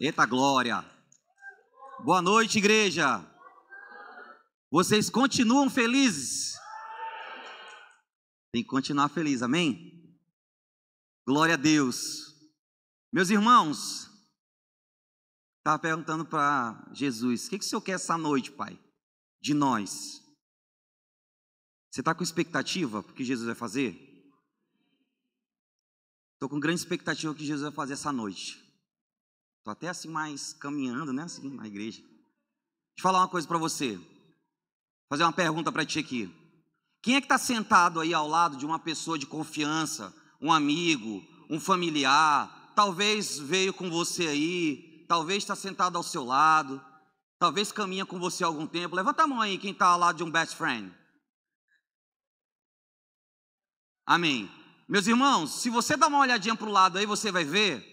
Eita glória! Boa noite, igreja! Vocês continuam felizes? Tem que continuar feliz, amém? Glória a Deus! Meus irmãos, estava perguntando para Jesus, o que o Senhor quer essa noite, Pai? De nós. Você está com expectativa para o que Jesus vai fazer? Estou com grande expectativa do que Jesus vai fazer essa noite. Estou até assim mais caminhando, né? Assim, na igreja. Deixa eu falar uma coisa para você. Fazer uma pergunta para ti aqui. Quem é que está sentado aí ao lado de uma pessoa de confiança? Um amigo, um familiar? Talvez veio com você aí. Talvez está sentado ao seu lado. Talvez caminha com você há algum tempo. Levanta a mão aí quem está ao lado de um best friend. Amém. Meus irmãos, se você dar uma olhadinha para o lado aí, você vai ver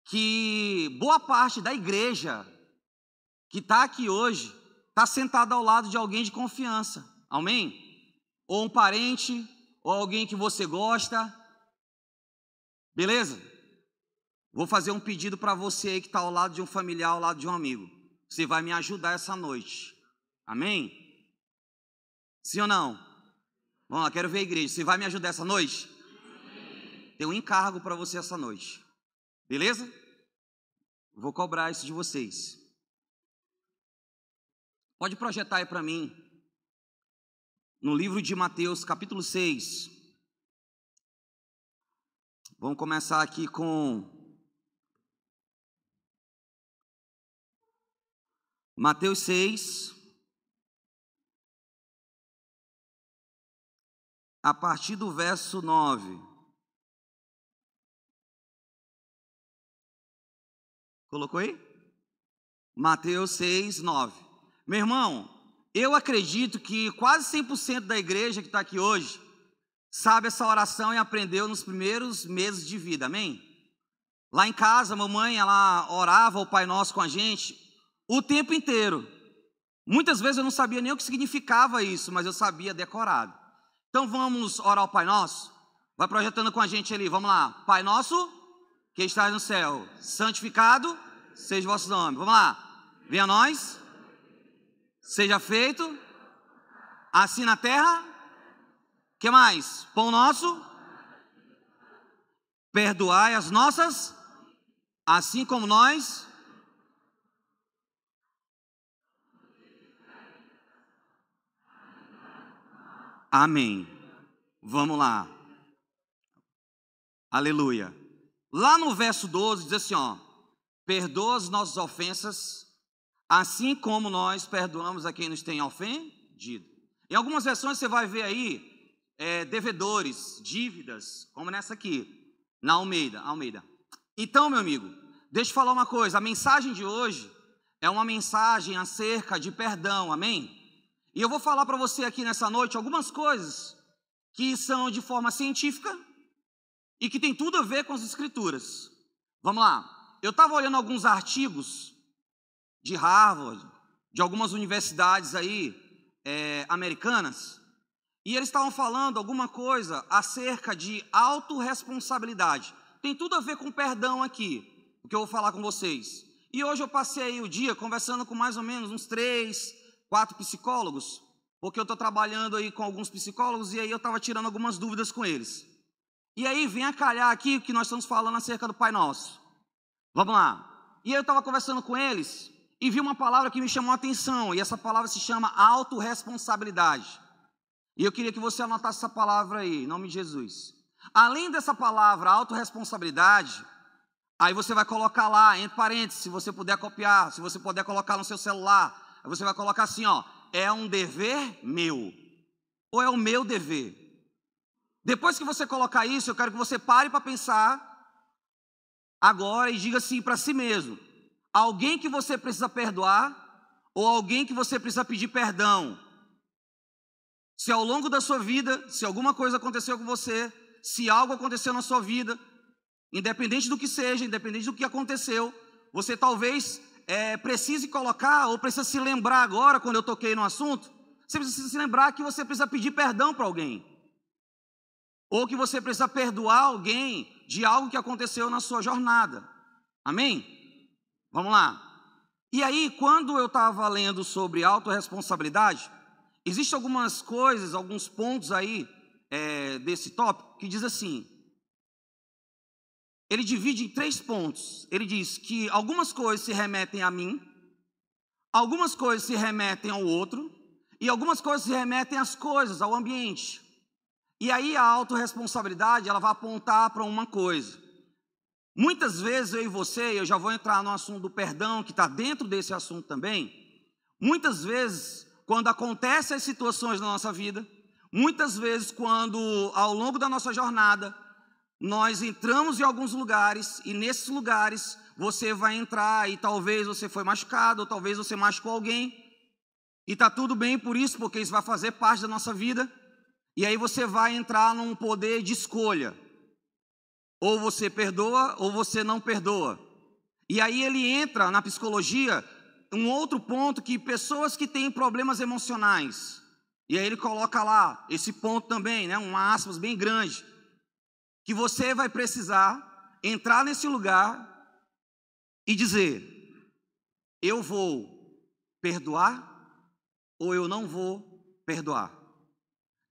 que boa parte da igreja que está aqui hoje está sentada ao lado de alguém de confiança, amém? Ou um parente, ou alguém que você gosta, beleza? Vou fazer um pedido para você aí que está ao lado de um familiar, ao lado de um amigo. Você vai me ajudar essa noite, amém? Sim ou não? Vamos lá, quero ver a igreja. Você vai me ajudar essa noite? Tem um encargo para você essa noite. Beleza? Vou cobrar isso de vocês. Pode projetar aí para mim. No livro de Mateus, capítulo 6. Vamos começar aqui com Mateus 6. A partir do verso 9. Colocou aí? Mateus 6, 9. Meu irmão, eu acredito que quase 100% da igreja que está aqui hoje sabe essa oração e aprendeu nos primeiros meses de vida, amém? Lá em casa, a mamãe, ela orava o Pai Nosso com a gente o tempo inteiro. Muitas vezes eu não sabia nem o que significava isso, mas eu sabia decorado. Então vamos orar ao Pai Nosso? Vai projetando com a gente ali, vamos lá. Pai Nosso, que estás no céu, santificado seja o vosso nome. Vamos lá. Venha a nós. Seja feito. Assim na terra. O que mais? Pão nosso. Perdoai as nossas. Assim como nós. Amém. Vamos lá. Aleluia. Lá no verso 12 diz assim, ó. Perdoa as nossas ofensas, assim como nós perdoamos a quem nos tem ofendido. Em algumas versões você vai ver aí, devedores, dívidas, como nessa aqui, na Almeida. Então, meu amigo, deixa eu falar uma coisa, a mensagem de hoje é uma mensagem acerca de perdão, amém? E eu vou falar para você aqui nessa noite algumas coisas que são de forma científica e que tem tudo a ver com as escrituras. Vamos lá. Eu estava olhando alguns artigos de Harvard, de algumas universidades aí, americanas, e eles estavam falando alguma coisa acerca de autorresponsabilidade. Tem tudo a ver com perdão aqui, o que eu vou falar com vocês. E hoje eu passei o dia conversando com mais ou menos uns 3, 4 psicólogos, porque eu estou trabalhando aí com alguns psicólogos, e aí eu estava tirando algumas dúvidas com eles. E aí vem a calhar aqui o que nós estamos falando acerca do Pai Nosso. Vamos lá. E eu estava conversando com eles e vi uma palavra que me chamou a atenção. E essa palavra se chama autorresponsabilidade. E eu queria que você anotasse essa palavra aí, em nome de Jesus. Além dessa palavra, autorresponsabilidade, aí você vai colocar lá, entre parênteses, se você puder copiar, se você puder colocar no seu celular, aí você vai colocar assim, ó, é um dever meu, ou é o meu dever. Depois que você colocar isso, eu quero que você pare para pensar agora e diga assim para si mesmo, alguém que você precisa perdoar ou alguém que você precisa pedir perdão. Se ao longo da sua vida, se alguma coisa aconteceu com você, se algo aconteceu na sua vida, independente do que seja, independente do que aconteceu, você talvez precise colocar ou precisa se lembrar agora, quando eu toquei no assunto, você precisa se lembrar que você precisa pedir perdão para alguém. Ou que você precisa perdoar alguém de algo que aconteceu na sua jornada. Amém? Vamos lá. E aí, quando eu estava lendo sobre autorresponsabilidade, existem algumas coisas, alguns pontos aí desse tópico que diz assim, ele divide em 3 pontos. Ele diz que algumas coisas se remetem a mim, algumas coisas se remetem ao outro, e algumas coisas se remetem às coisas, ao ambiente. E aí a autorresponsabilidade, ela vai apontar para uma coisa. Muitas vezes eu e você, eu já vou entrar no assunto do perdão, que está dentro desse assunto também. Muitas vezes, quando acontecem as situações na nossa vida, muitas vezes quando ao longo da nossa jornada, nós entramos em alguns lugares, e nesses lugares você vai entrar e talvez você foi machucado, ou talvez você machucou alguém, e está tudo bem por isso, porque isso vai fazer parte da nossa vida, e aí você vai entrar num poder de escolha. Ou você perdoa, ou você não perdoa. E aí ele entra na psicologia, um outro ponto, que pessoas que têm problemas emocionais, e aí ele coloca lá, esse ponto também, né, uma aspas bem grande, que você vai precisar entrar nesse lugar e dizer, eu vou perdoar ou eu não vou perdoar?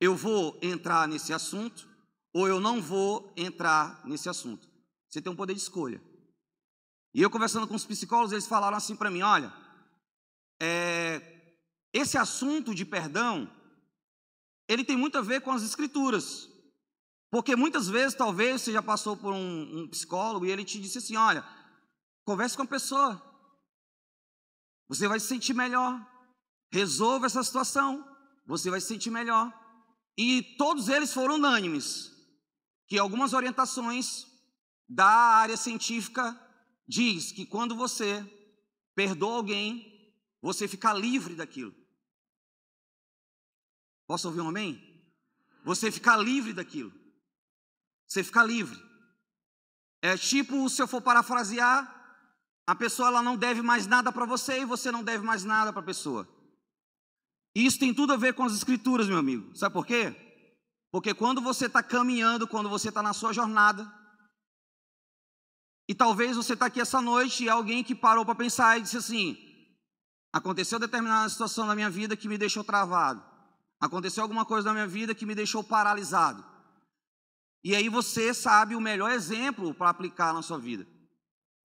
Eu vou entrar nesse assunto ou eu não vou entrar nesse assunto? Você tem um poder de escolha. E eu conversando com os psicólogos, eles falaram assim para mim, olha, esse assunto de perdão, ele tem muito a ver com as escrituras. Porque muitas vezes, talvez, você já passou por um psicólogo e ele te disse assim, olha, converse com a pessoa, você vai se sentir melhor, resolva essa situação, você vai se sentir melhor. E todos eles foram unânimes, que algumas orientações da área científica diz que quando você perdoa alguém, você fica livre daquilo. Posso ouvir um amém? Você fica livre daquilo. Você fica livre. É tipo, se eu for parafrasear, a pessoa ela não deve mais nada para você e você não deve mais nada para a pessoa. E isso tem tudo a ver com as escrituras, meu amigo. Sabe por quê? Porque quando você está caminhando, quando você está na sua jornada, e talvez você está aqui essa noite e alguém que parou para pensar e disse assim, aconteceu determinada situação na minha vida que me deixou travado. Aconteceu alguma coisa na minha vida que me deixou paralisado. E aí você sabe o melhor exemplo para aplicar na sua vida.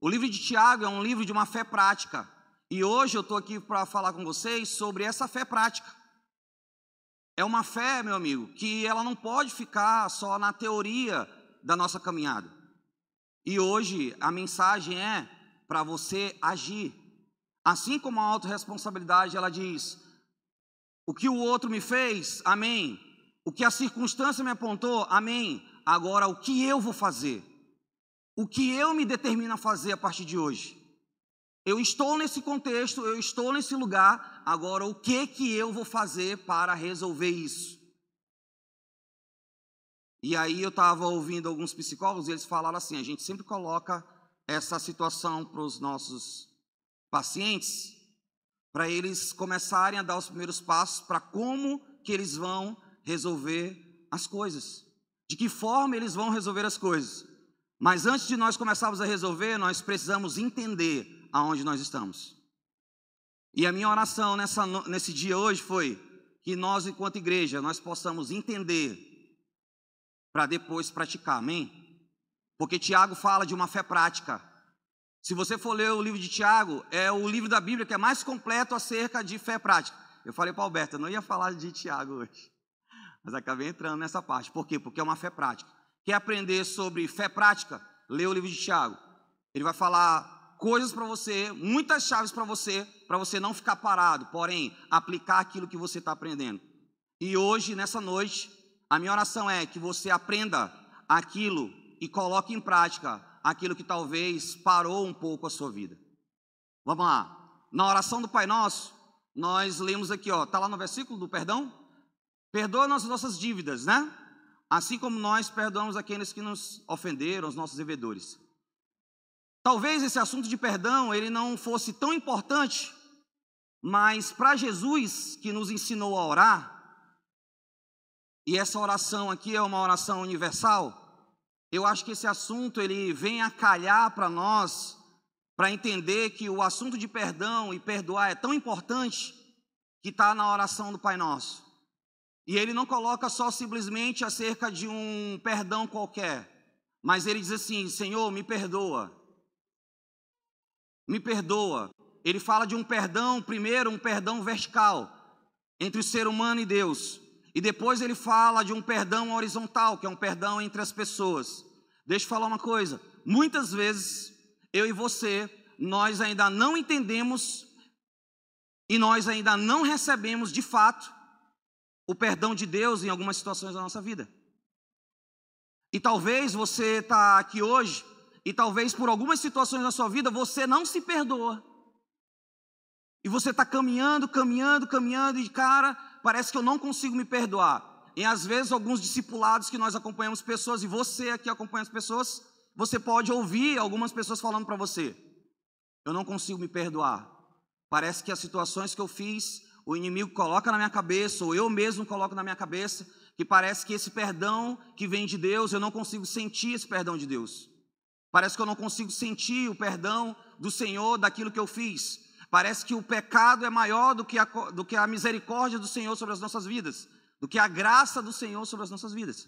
O livro de Tiago é um livro de uma fé prática. E hoje eu estou aqui para falar com vocês sobre essa fé prática. É uma fé, meu amigo, que ela não pode ficar só na teoria da nossa caminhada. E hoje a mensagem é para você agir. Assim como a autorresponsabilidade, ela diz, o que o outro me fez, amém. O que a circunstância me apontou, amém. Agora, o que eu vou fazer? O que eu me determino a fazer a partir de hoje? Eu estou nesse contexto, eu estou nesse lugar, agora o que eu vou fazer para resolver isso? E aí eu estava ouvindo alguns psicólogos e eles falaram assim, a gente sempre coloca essa situação para os nossos pacientes, para eles começarem a dar os primeiros passos para como que eles vão resolver as coisas. De que forma eles vão resolver as coisas. Mas antes de nós começarmos a resolver, nós precisamos entender aonde nós estamos. E a minha oração nesse dia hoje foi que nós, enquanto igreja, nós possamos entender para depois praticar, amém? Porque Tiago fala de uma fé prática. Se você for ler o livro de Tiago, é o livro da Bíblia que é mais completo acerca de fé prática. Eu falei para o Alberto, eu não ia falar de Tiago hoje. Mas acabei entrando nessa parte. Por quê? Porque é uma fé prática. Quer aprender sobre fé prática? Lê o livro de Tiago. Ele vai falar coisas para você, muitas chaves para você não ficar parado, porém, aplicar aquilo que você está aprendendo. E hoje, nessa noite, a minha oração é que você aprenda aquilo e coloque em prática aquilo que talvez parou um pouco a sua vida. Vamos lá. Na oração do Pai Nosso, nós lemos aqui, ó, está lá no versículo do perdão? Perdoa as nossas dívidas, né? Assim como nós perdoamos aqueles que nos ofenderam, os nossos devedores. Talvez esse assunto de perdão, ele não fosse tão importante, mas para Jesus, que nos ensinou a orar, e essa oração aqui é uma oração universal, eu acho que esse assunto, ele vem a calhar para nós, para entender que o assunto de perdão e perdoar é tão importante que está na oração do Pai Nosso. E ele não coloca só simplesmente acerca de um perdão qualquer, mas ele diz assim: Senhor, me perdoa. Me perdoa. Ele fala de um perdão, primeiro um perdão vertical, entre o ser humano e Deus. E depois ele fala de um perdão horizontal, que é um perdão entre as pessoas. Deixa eu falar uma coisa. Muitas vezes, eu e você, nós ainda não entendemos e nós ainda não recebemos de fato o perdão de Deus em algumas situações da nossa vida. E talvez você está aqui hoje e talvez por algumas situações da sua vida você não se perdoa. E você está caminhando e cara, parece que eu não consigo me perdoar. E às vezes alguns discipulados que nós acompanhamos pessoas, e você aqui acompanha as pessoas, você pode ouvir algumas pessoas falando para você: eu não consigo me perdoar. Parece que as situações que eu fiz, o inimigo coloca na minha cabeça, ou eu mesmo coloco na minha cabeça, que parece que esse perdão que vem de Deus, eu não consigo sentir esse perdão de Deus. Parece que eu não consigo sentir o perdão do Senhor daquilo que eu fiz. Parece que o pecado é maior do que a misericórdia do Senhor sobre as nossas vidas, do que a graça do Senhor sobre as nossas vidas.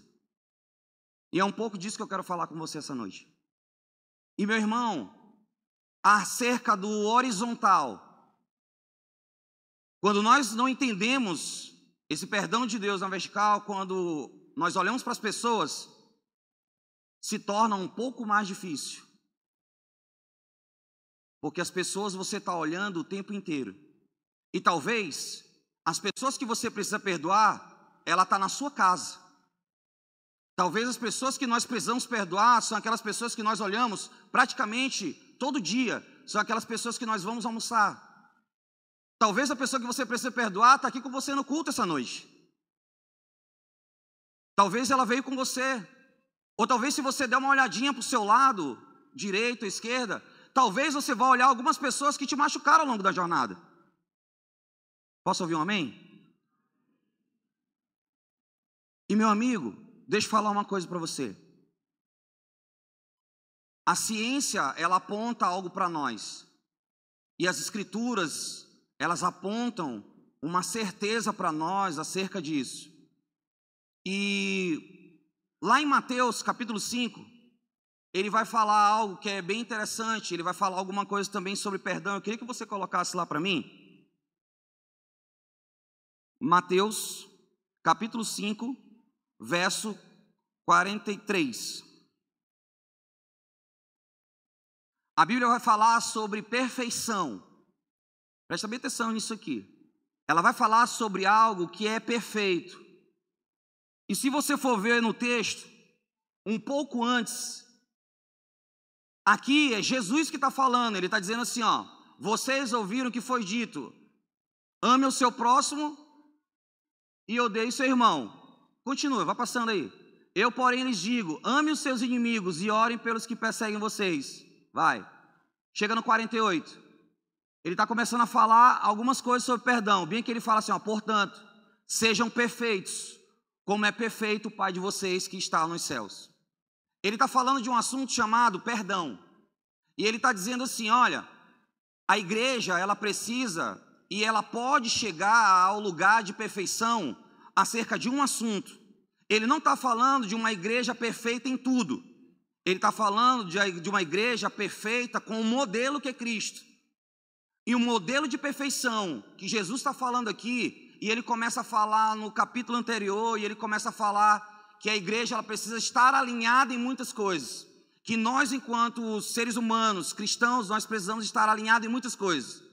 E é um pouco disso que eu quero falar com você essa noite. E meu irmão, acerca do horizontal, quando nós não entendemos esse perdão de Deus na vertical, quando nós olhamos para as pessoas, se torna um pouco mais difícil. Porque as pessoas você está olhando o tempo inteiro. E talvez as pessoas que você precisa perdoar, ela está na sua casa. Talvez as pessoas que nós precisamos perdoar são aquelas pessoas que nós olhamos praticamente todo dia. São aquelas pessoas que nós vamos almoçar. Talvez a pessoa que você precisa perdoar está aqui com você no culto essa noite. Talvez ela veio com você. Ou talvez se você der uma olhadinha para o seu lado, direita ou esquerda, talvez você vá olhar algumas pessoas que te machucaram ao longo da jornada. Posso ouvir um amém? E meu amigo, deixa eu falar uma coisa para você. A ciência, ela aponta algo para nós. E as escrituras, elas apontam uma certeza para nós acerca disso. E lá em Mateus capítulo 5, ele vai falar algo que é bem interessante. Ele vai falar alguma coisa também sobre perdão. Eu queria que você colocasse lá para mim. Mateus capítulo 5, verso 43. A Bíblia vai falar sobre perfeição. Presta bem atenção nisso aqui. Ela vai falar sobre algo que é perfeito. E se você for ver no texto, um pouco antes, aqui é Jesus que está falando. Ele está dizendo assim, ó: vocês ouviram o que foi dito: ame o seu próximo e odeie o seu irmão. Continua, vai passando aí. Eu, porém, lhes digo: ame os seus inimigos e orem pelos que perseguem vocês. Vai. Chega no 48. Ele está começando a falar algumas coisas sobre perdão. Bem que ele fala assim, ó: portanto, sejam perfeitos, como é perfeito o Pai de vocês que está nos céus. Ele está falando de um assunto chamado perdão. E ele está dizendo assim, olha, a igreja, ela precisa e ela pode chegar ao lugar de perfeição acerca de um assunto. Ele não está falando de uma igreja perfeita em tudo. Ele está falando de uma igreja perfeita com o modelo que é Cristo. E o modelo de perfeição que Jesus está falando aqui, e ele começa a falar no capítulo anterior, e ele começa a falar que a igreja ela precisa estar alinhada em muitas coisas. Que nós, enquanto seres humanos, cristãos, nós precisamos estar alinhados em muitas coisas.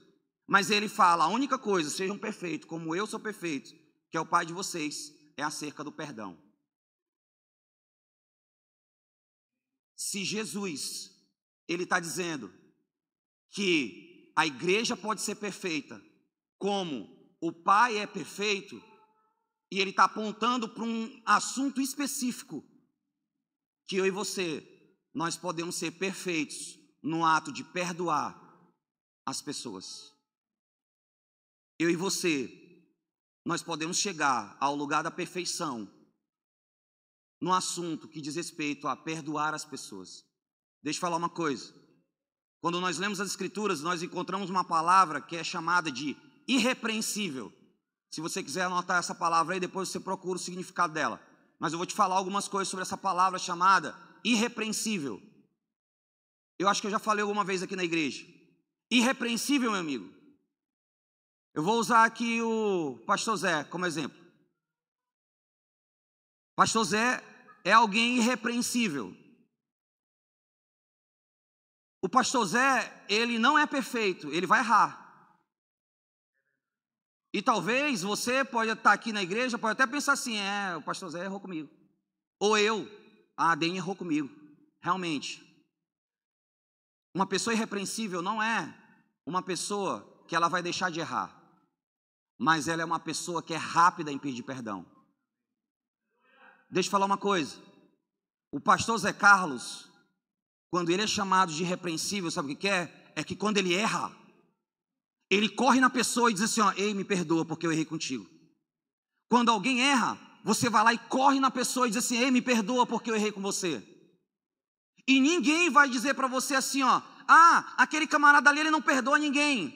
Mas ele fala, a única coisa, sejam perfeitos, como eu sou perfeito, que é o Pai de vocês, é acerca do perdão. Se Jesus, ele está dizendo que a igreja pode ser perfeita, como o Pai é perfeito, e ele está apontando para um assunto específico, que eu e você, nós podemos ser perfeitos no ato de perdoar as pessoas. Eu e você, nós podemos chegar ao lugar da perfeição no assunto que diz respeito a perdoar as pessoas. Deixa eu falar uma coisa. Quando nós lemos as Escrituras, nós encontramos uma palavra que é chamada de irrepreensível. Se você quiser anotar essa palavra aí, depois você procura o significado dela. Mas eu vou te falar algumas coisas sobre essa palavra chamada irrepreensível. Eu acho que eu já falei alguma vez aqui na igreja. Irrepreensível, meu amigo. Eu vou usar aqui o pastor Zé como exemplo. Pastor Zé é alguém irrepreensível. O pastor Zé, ele não é perfeito, ele vai errar. E talvez você pode estar aqui na igreja, pode até pensar assim, o pastor Zé errou comigo. Ou a Deni errou comigo. Realmente. Uma pessoa irrepreensível não é uma pessoa que ela vai deixar de errar. Mas ela é uma pessoa que é rápida em pedir perdão. Deixa eu falar uma coisa. O pastor Zé Carlos, quando ele é chamado de irrepreensível, sabe o que é? É que quando ele erra, ele corre na pessoa e diz assim, ei, me perdoa porque eu errei contigo. Quando alguém erra, você vai lá e corre na pessoa e diz assim, ei, me perdoa porque eu errei com você. E ninguém vai dizer para você assim, aquele camarada ali, ele não perdoa ninguém.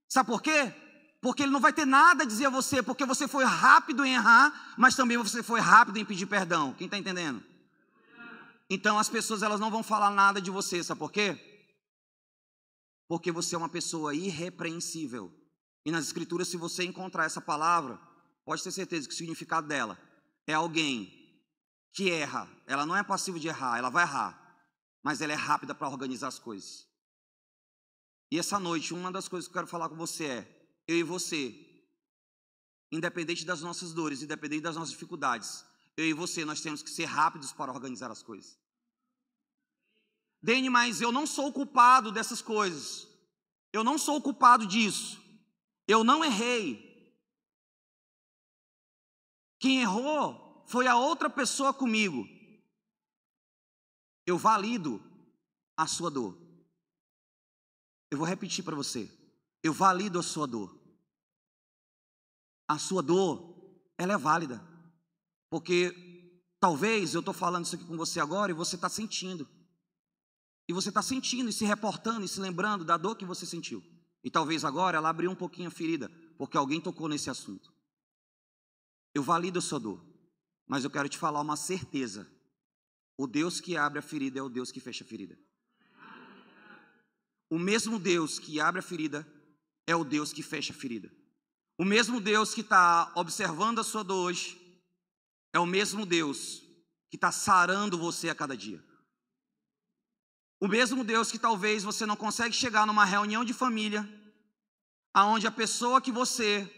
Sabe por quê? Porque ele não vai ter nada a dizer a você, porque você foi rápido em errar, mas também você foi rápido em pedir perdão. Quem está entendendo? Então as pessoas, elas não vão falar nada de você, sabe por quê? Porque você é uma pessoa irrepreensível. E nas Escrituras, se você encontrar essa palavra, pode ter certeza que o significado dela é alguém que erra. Ela não é passiva de errar, ela vai errar, mas ela é rápida para organizar as coisas. E essa noite, uma das coisas que eu quero falar com você é, eu e você, independente das nossas dores, independente das nossas dificuldades, eu e você, nós temos que ser rápidos para organizar as coisas. Deni, mas eu não sou o culpado dessas coisas. Eu não sou o culpado disso. Eu não errei. Quem errou foi a outra pessoa comigo. Eu valido a sua dor. Eu vou repetir para você. Eu valido a sua dor. A sua dor, ela é válida. Porque talvez eu estou falando isso aqui com você agora e você está sentindo. E você está sentindo e se reportando e se lembrando da dor que você sentiu. E talvez agora ela abriu um pouquinho a ferida, porque alguém tocou nesse assunto. Eu valido a sua dor, mas eu quero te falar uma certeza. O Deus que abre a ferida é o Deus que fecha a ferida. O mesmo Deus que abre a ferida é o Deus que fecha a ferida. O mesmo Deus que está observando a sua dor hoje é o mesmo Deus que está sarando você a cada dia. O mesmo Deus que talvez você não consegue chegar numa reunião de família, aonde a pessoa que você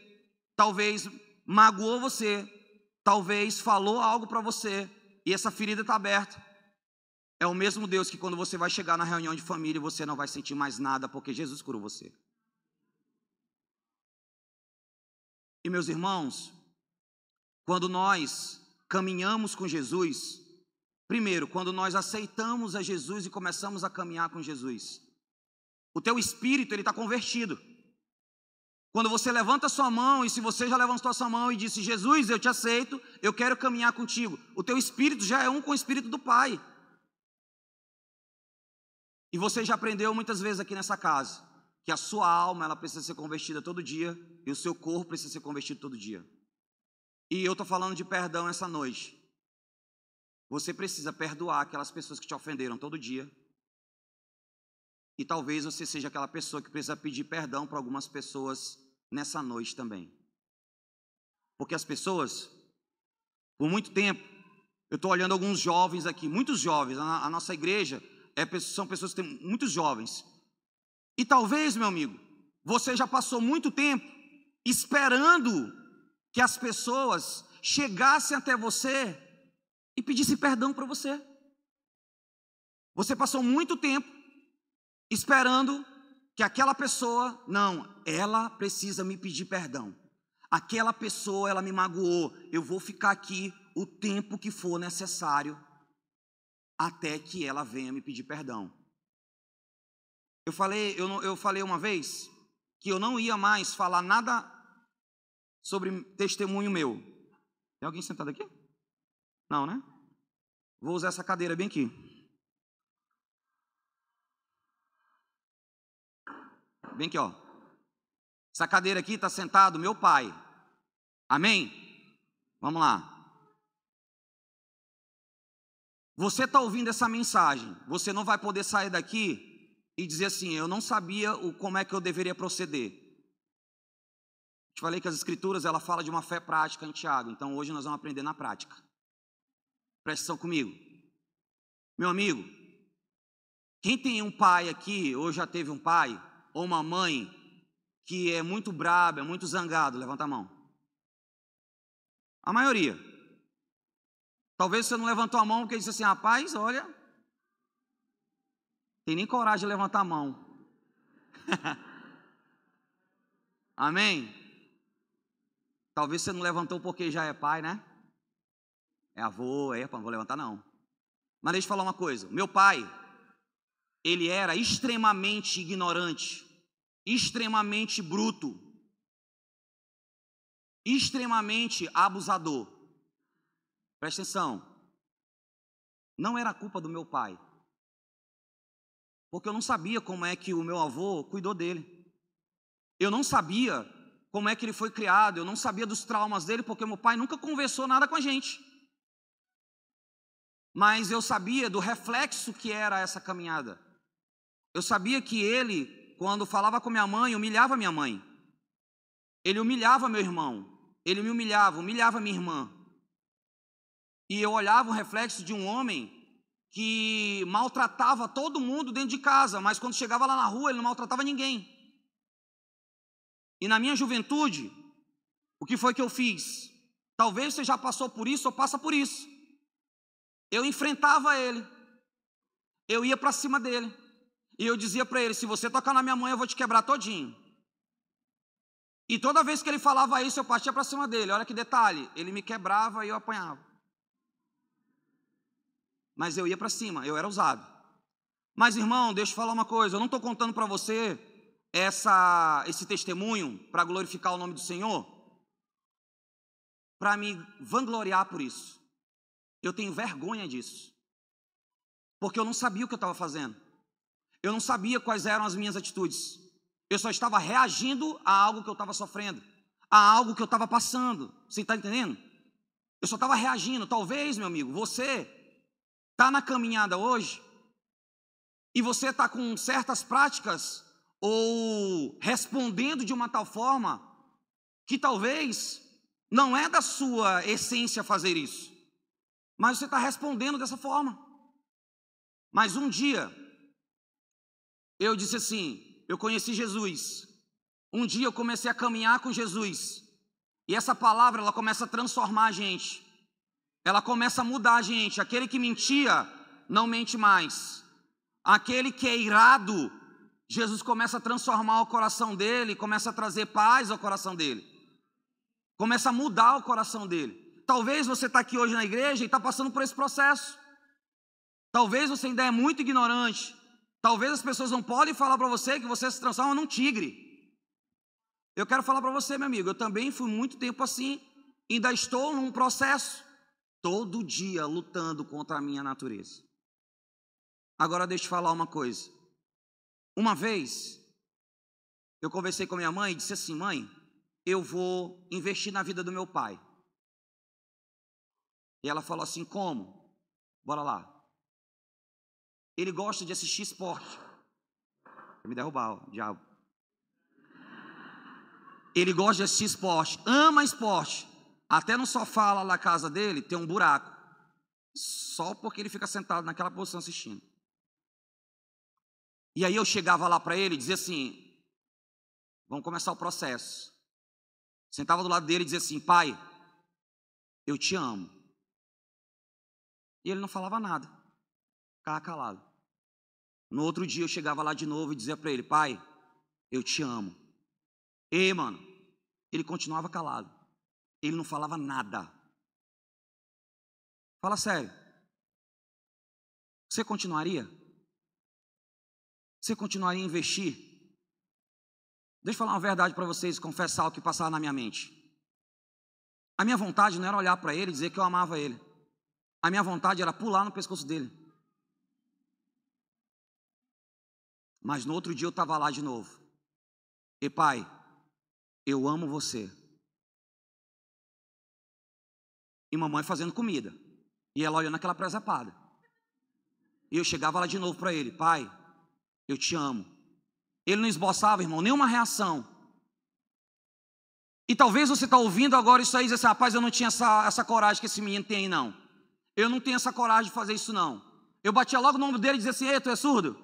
talvez magoou você, talvez falou algo para você, e essa ferida está aberta. É o mesmo Deus que quando você vai chegar na reunião de família, você não vai sentir mais nada, porque Jesus curou você. E meus irmãos, quando nós caminhamos com Jesus, primeiro, quando nós aceitamos a Jesus e começamos a caminhar com Jesus, o teu espírito, ele está convertido. Quando você levanta a sua mão, e se você já levantou a sua mão e disse, Jesus, eu te aceito, eu quero caminhar contigo, o teu espírito já é um com o espírito do Pai. E você já aprendeu muitas vezes aqui nessa casa, que a sua alma, ela precisa ser convertida todo dia, e o seu corpo precisa ser convertido todo dia. E eu estou falando de perdão essa noite. Você precisa perdoar aquelas pessoas que te ofenderam todo dia. E talvez você seja aquela pessoa que precisa pedir perdão para algumas pessoas nessa noite também. Porque as pessoas, por muito tempo, eu estou olhando alguns jovens aqui, muitos jovens, a nossa igreja são pessoas que têm muitos jovens. E talvez, meu amigo, você já passou muito tempo esperando que as pessoas chegassem até você e pedisse perdão para você. Você passou muito tempo esperando que aquela pessoa, não, ela precisa me pedir perdão. Aquela pessoa, ela me magoou, eu vou ficar aqui o tempo que for necessário até que ela venha me pedir perdão. Eu falei uma vez que eu não ia mais falar nada sobre testemunho meu. Tem alguém sentado aqui? Não, né? Vou usar essa cadeira bem aqui. Bem aqui, ó. Essa cadeira aqui está sentado meu pai. Amém? Vamos lá. Você está ouvindo essa mensagem, você não vai poder sair daqui e dizer assim, eu não sabia como é que eu deveria proceder. Te falei que as escrituras, ela fala de uma fé prática em Tiago, então hoje nós vamos aprender na prática. Presta atenção comigo. Meu amigo, quem tem um pai aqui, ou já teve um pai, ou uma mãe, que é muito brabo, é muito zangado, levanta a mão. A maioria. Talvez você não levantou a mão porque disse assim, rapaz, olha, tem nem coragem de levantar a mão. Amém? Talvez você não levantou porque já é pai, né? É avô, não vou levantar não. Mas deixa eu falar uma coisa, meu pai, ele era extremamente ignorante, extremamente bruto, extremamente abusador. Presta atenção, não era culpa do meu pai, porque eu não sabia como é que o meu avô cuidou dele. Eu não sabia como é que ele foi criado, eu não sabia dos traumas dele, porque meu pai nunca conversou nada com a gente. Mas eu sabia do reflexo que era essa caminhada. Eu sabia que ele, quando falava com minha mãe, humilhava minha mãe. Ele humilhava meu irmão. Ele me humilhava minha irmã. E eu olhava o reflexo de um homem que maltratava todo mundo dentro de casa, mas quando chegava lá na rua, ele não maltratava ninguém. E na minha juventude, o que foi que eu fiz? Talvez você já passou por isso ou passa por isso. Eu enfrentava ele. Eu ia para cima dele. E eu dizia para ele, se você tocar na minha mãe, eu vou te quebrar todinho. E toda vez que ele falava isso, eu partia para cima dele. Olha que detalhe, ele me quebrava e eu apanhava. Mas eu ia para cima, eu era ousado. Mas irmão, deixa eu falar uma coisa, eu não estou contando para você esse testemunho para glorificar o nome do Senhor, para me vangloriar por isso. Eu tenho vergonha disso. Porque eu não sabia o que eu estava fazendo. Eu não sabia quais eram as minhas atitudes. Eu só estava reagindo a algo que eu estava sofrendo, a algo que eu estava passando. Você está entendendo? Eu só estava reagindo. Talvez, meu amigo, você está na caminhada hoje e você está com certas práticas ou respondendo de uma tal forma que talvez não é da sua essência fazer isso, mas você está respondendo dessa forma. Mas um dia eu disse assim, eu conheci Jesus. Um dia eu comecei a caminhar com Jesus. E essa palavra, ela começa a transformar a gente. Ela começa a mudar a gente. Aquele que mentia, não mente mais. Aquele que é irado, Jesus começa a transformar o coração dele, começa a trazer paz ao coração dele. Começa a mudar o coração dele. Talvez você está aqui hoje na igreja e está passando por esse processo. Talvez você ainda é muito ignorante. Talvez as pessoas não podem falar para você que você se transforma num tigre. Eu quero falar para você, meu amigo, eu também fui muito tempo assim, ainda estou num processo, todo dia lutando contra a minha natureza. Agora deixa eu te falar uma coisa. Uma vez, eu conversei com minha mãe e disse assim, mãe, eu vou investir na vida do meu pai. E ela falou assim, como? Bora lá. Ele gosta de assistir esporte. Vai me derrubar, o diabo. Ele gosta de assistir esporte, ama esporte. Até no sofá lá na casa dele tem um buraco. Só porque ele fica sentado naquela posição assistindo. E aí eu chegava lá para ele e dizia assim, vamos começar o processo. Sentava do lado dele e dizia assim, pai, eu te amo. E ele não falava nada, ficava calado. No outro dia eu chegava lá de novo e dizia para ele, pai, eu te amo. Ei, mano, ele continuava calado. Ele não falava nada. Fala sério. Você continuaria? Você continuaria a investir? Deixa eu falar uma verdade para vocês, confessar o que passava na minha mente. A minha vontade não era olhar para ele e dizer que eu amava ele. A minha vontade era pular no pescoço dele. Mas no outro dia eu estava lá de novo. E pai, eu amo você. E mamãe fazendo comida. E ela olhando aquela presepada. E eu chegava lá de novo para ele: pai, eu te amo. Ele não esboçava, irmão, nenhuma reação. E talvez você está ouvindo agora isso aí e diz assim: rapaz, eu não tinha essa coragem que esse menino tem aí, não. Eu não tenho essa coragem de fazer isso, não. Eu batia logo no ombro dele e dizia assim: ei, tu é surdo?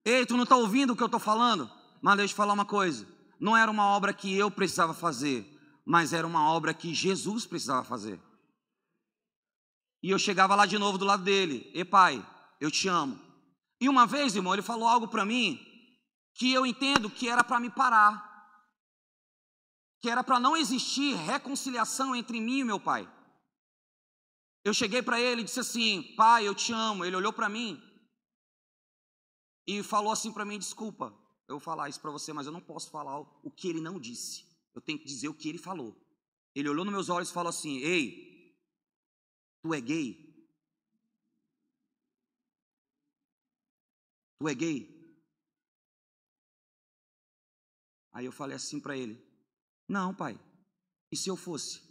Ei, tu não está ouvindo o que eu estou falando? Mas deixa eu te falar uma coisa. Não era uma obra que eu precisava fazer, mas era uma obra que Jesus precisava fazer. E eu chegava lá de novo do lado dele: e pai, eu te amo. E uma vez, irmão, ele falou algo para mim que eu entendo que era para me parar, que era para não existir reconciliação entre mim e meu pai. Eu cheguei para ele e disse assim: pai, eu te amo. Ele olhou para mim e falou assim para mim: desculpa, eu vou falar isso para você, mas eu não posso falar o que ele não disse. Eu tenho que dizer o que ele falou. Ele olhou nos meus olhos e falou assim: ei, tu é gay? Tu é gay? Aí eu falei assim para ele: não, pai, e se eu fosse?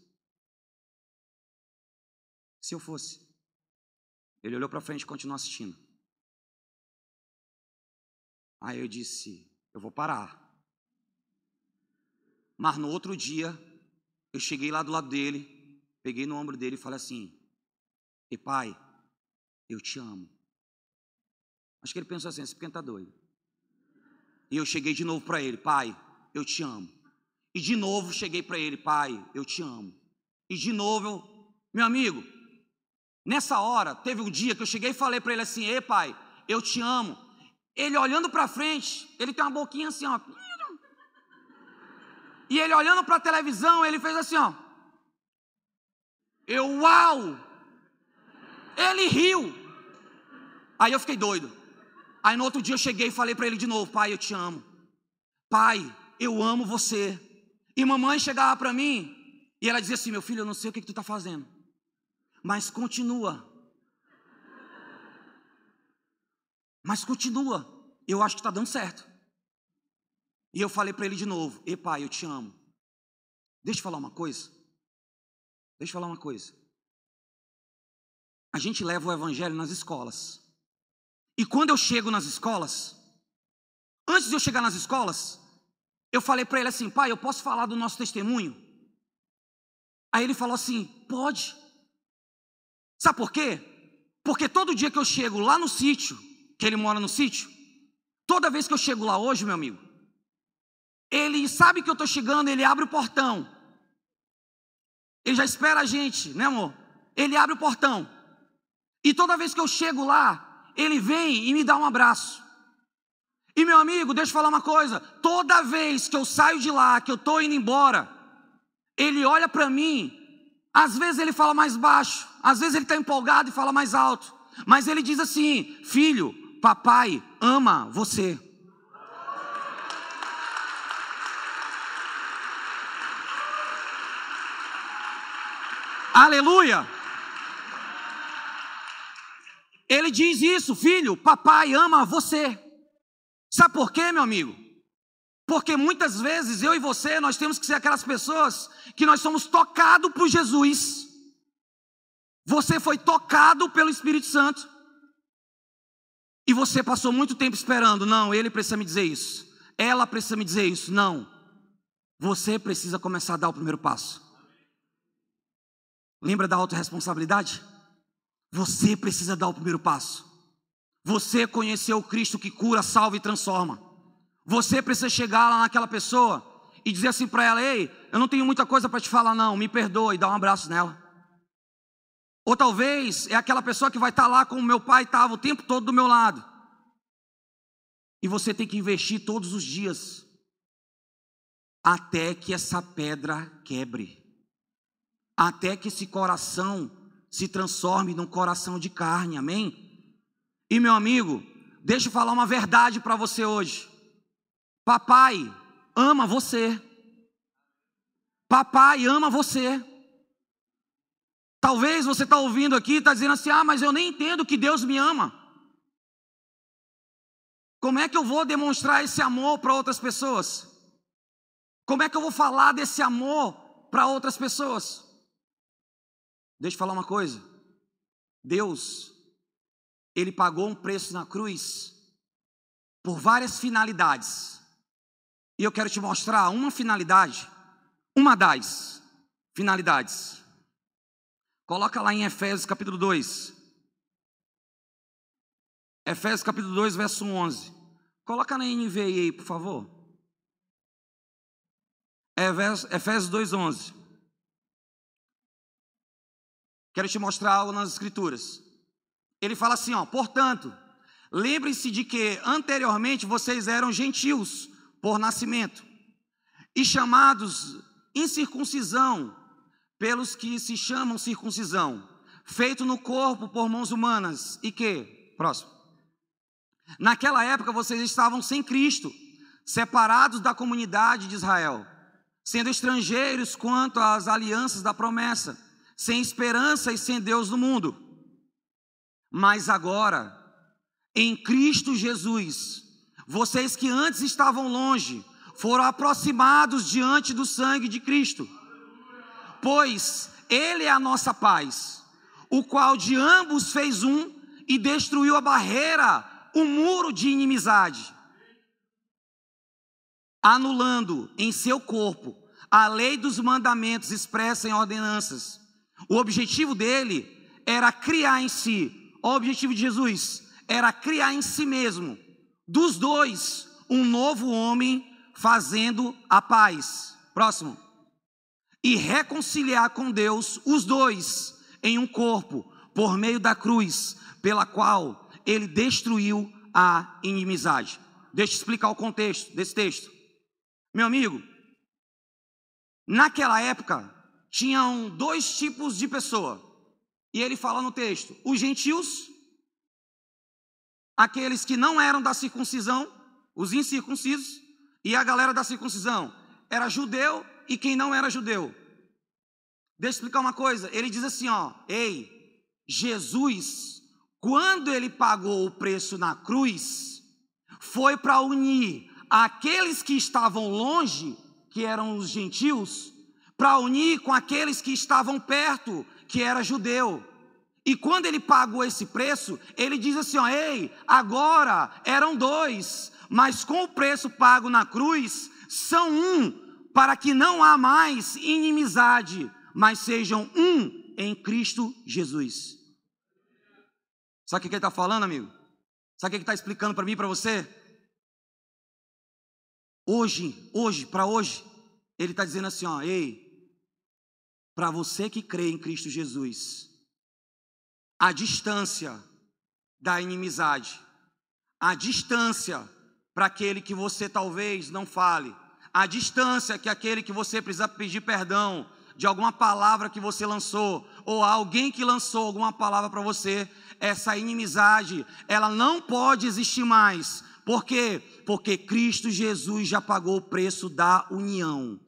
Se eu fosse? Ele olhou para frente e continuou assistindo. Aí eu disse: eu vou parar. Mas no outro dia, eu cheguei lá do lado dele, peguei no ombro dele e falei assim: e pai, eu te amo. Acho que ele pensou assim: esse pequeno está doido. E eu cheguei de novo para ele: pai, eu te amo. E de novo cheguei para ele: pai, eu te amo. E de novo, meu amigo, nessa hora, teve um dia que eu cheguei e falei para ele assim: ei pai, eu te amo. Ele olhando para frente, ele tem uma boquinha assim, ó. E ele olhando para a televisão, ele fez assim, ó. Uau! Ele riu. Aí eu fiquei doido. Aí no outro dia eu cheguei e falei para ele de novo: pai, eu te amo. Pai, eu amo você. E mamãe chegava para mim e ela dizia assim: meu filho, eu não sei o que tu está fazendo, mas continua. Mas continua. Eu acho que está dando certo. E eu falei para ele de novo: e pai, eu te amo. Deixa eu falar uma coisa. Deixa eu falar uma coisa. A gente leva o evangelho nas escolas. E quando eu chego nas escolas, antes de eu chegar nas escolas, eu falei para ele assim: pai, eu posso falar do nosso testemunho? Aí ele falou assim: pode. Sabe por quê? Porque todo dia que eu chego lá no sítio, que ele mora no sítio, toda vez que eu chego lá hoje, meu amigo, ele sabe que eu estou chegando, ele abre o portão. Ele já espera a gente, né, amor? Ele abre o portão. E toda vez que eu chego lá, ele vem e me dá um abraço. E meu amigo, deixa eu falar uma coisa: toda vez que eu saio de lá, que eu estou indo embora, ele olha para mim. Às vezes ele fala mais baixo, às vezes ele está empolgado e fala mais alto, mas ele diz assim: filho, papai ama você. Aleluia! Ele diz isso: filho, papai ama você. Sabe por quê, meu amigo? Porque muitas vezes eu e você, nós temos que ser aquelas pessoas que nós somos tocados por Jesus. Você foi tocado pelo Espírito Santo. E você passou muito tempo esperando: não, ele precisa me dizer isso, ela precisa me dizer isso. Não, você precisa começar a dar o primeiro passo. Lembra da autorresponsabilidade? Você precisa dar o primeiro passo. Você conheceu o Cristo que cura, salva e transforma. Você precisa chegar lá naquela pessoa e dizer assim para ela: ei, eu não tenho muita coisa para te falar não, me perdoa, e dar um abraço nela. Ou talvez é aquela pessoa que vai estar lá como meu pai estava o tempo todo do meu lado. E você tem que investir todos os dias até que essa pedra quebre, até que esse coração se transforme num coração de carne, amém? E meu amigo, deixa eu falar uma verdade para você hoje: papai ama você. Papai ama você. Talvez você está ouvindo aqui e está dizendo assim: ah, mas eu nem entendo que Deus me ama. Como é que eu vou demonstrar esse amor para outras pessoas? Como é que eu vou falar desse amor para outras pessoas? Deixa eu falar uma coisa. Deus, Ele pagou um preço na cruz por várias finalidades. E eu quero te mostrar uma finalidade, uma das finalidades. Coloca lá em Efésios capítulo 2. Efésios capítulo 2, verso 11. Coloca na NVI aí, por favor. Efésios 2, 11. Quero te mostrar algo nas Escrituras. Ele fala assim, ó: portanto, lembrem-se de que anteriormente vocês eram gentios por nascimento e chamados incircuncisão pelos que se chamam circuncisão, feito no corpo por mãos humanas. E que? Próximo. Naquela época vocês estavam sem Cristo, separados da comunidade de Israel, sendo estrangeiros quanto às alianças da promessa, sem esperança e sem Deus no mundo. Mas agora, em Cristo Jesus, vocês que antes estavam longe, foram aproximados diante do sangue de Cristo. Pois Ele é a nossa paz, o qual de ambos fez um e destruiu a barreira, o muro de inimizade, anulando em seu corpo a lei dos mandamentos expressa em ordenanças. O objetivo dele era criar em si, o objetivo de Jesus era criar em si mesmo, dos dois, um novo homem, fazendo a paz. Próximo. E reconciliar com Deus os dois em um corpo, por meio da cruz, pela qual ele destruiu a inimizade. Deixa eu explicar o contexto desse texto. Meu amigo, naquela época, tinham dois tipos de pessoa. E ele fala no texto: os gentios, aqueles que não eram da circuncisão, os incircuncisos, e a galera da circuncisão era judeu e quem não era judeu. Deixa eu explicar uma coisa. Ele diz assim, ó: ei, Jesus, quando ele pagou o preço na cruz, foi para unir aqueles que estavam longe, que eram os gentios, para unir com aqueles que estavam perto, que era judeu. E quando ele pagou esse preço, ele diz assim, ó: ei, agora eram dois, mas com o preço pago na cruz, são um, para que não há mais inimizade, mas sejam um em Cristo Jesus. Sabe o que ele está falando, amigo? Sabe o que ele está explicando para mim e para você? Para hoje, ele está dizendo assim, ó: ei, para você que crê em Cristo Jesus, a distância da inimizade, a distância para aquele que você talvez não fale, a distância que aquele que você precisa pedir perdão de alguma palavra que você lançou, ou alguém que lançou alguma palavra para você, essa inimizade, ela não pode existir mais. Por quê? Porque Cristo Jesus já pagou o preço da união.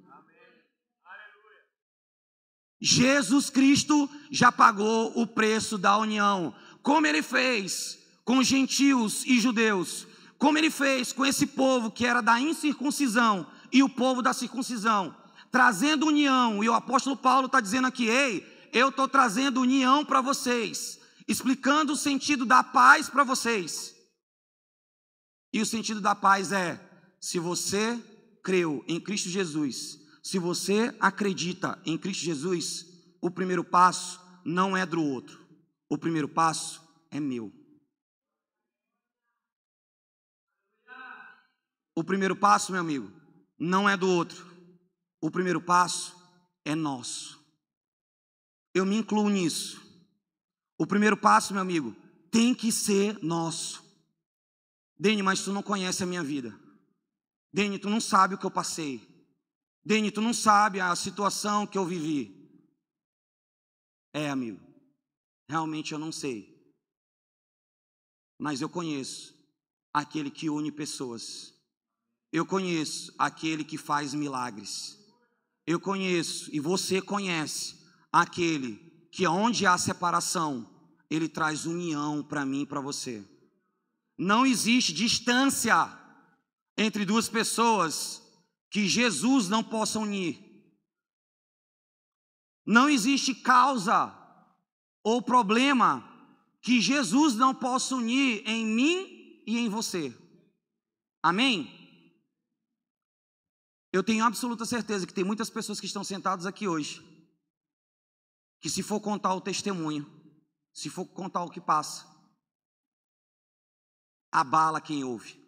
Jesus Cristo já pagou o preço da união. Como ele fez com gentios e judeus, como ele fez com esse povo que era da incircuncisão e o povo da circuncisão, trazendo união. E o apóstolo Paulo está dizendo aqui: ei, eu estou trazendo união para vocês, explicando o sentido da paz para vocês. E o sentido da paz é: se você creu em Cristo Jesus, se você acredita em Cristo Jesus, o primeiro passo não é do outro, o primeiro passo é meu. O primeiro passo, meu amigo, não é do outro, o primeiro passo é nosso. Eu me incluo nisso. O primeiro passo, meu amigo, tem que ser nosso. Deni, mas tu não conhece a minha vida. Deni, tu não sabe o que eu passei. Deni, tu não sabe a situação que eu vivi. É, amigo, realmente eu não sei. Mas eu conheço aquele que une pessoas. Eu conheço aquele que faz milagres. Eu conheço, e você conhece, aquele que onde há separação, ele traz união para mim e para você. Não existe distância entre duas pessoas que Jesus não possa unir. Não existe causa ou problema que Jesus não possa unir em mim e em você. Amém? Eu tenho absoluta certeza que tem muitas pessoas que estão sentadas aqui hoje, que se for contar o testemunho, se for contar o que passa, abala quem ouve.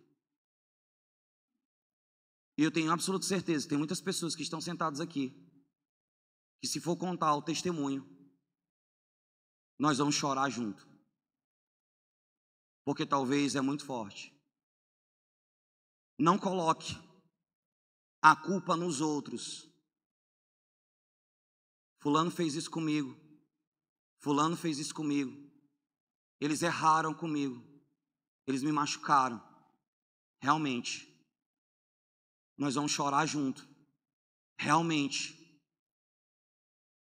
E eu tenho absoluta certeza que tem muitas pessoas que estão sentadas aqui, que se for contar o testemunho, nós vamos chorar junto. Porque talvez é muito forte. Não coloque a culpa nos outros. Fulano fez isso comigo. Fulano fez isso comigo. Eles erraram comigo. Eles me machucaram. Realmente, nós vamos chorar junto. Realmente,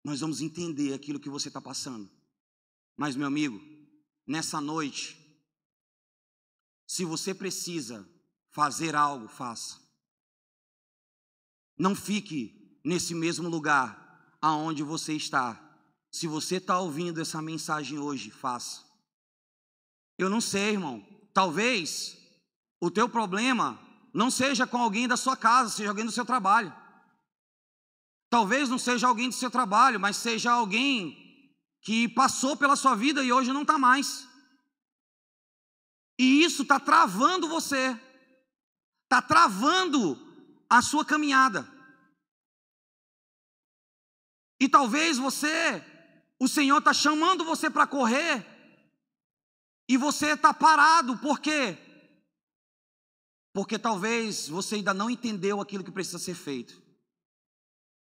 nós vamos entender aquilo que você está passando. Mas, meu amigo, nessa noite, se você precisa fazer algo, faça. Não fique nesse mesmo lugar aonde você está. Se você está ouvindo essa mensagem hoje, faça. Eu não sei, irmão. Talvez o teu problema não seja com alguém da sua casa, seja alguém do seu trabalho. Talvez não seja alguém do seu trabalho, mas seja alguém que passou pela sua vida e hoje não está mais. E isso está travando você. Está travando a sua caminhada. E talvez o Senhor está chamando você para correr, e você está parado. Por quê? Porque talvez você ainda não entendeu aquilo que precisa ser feito.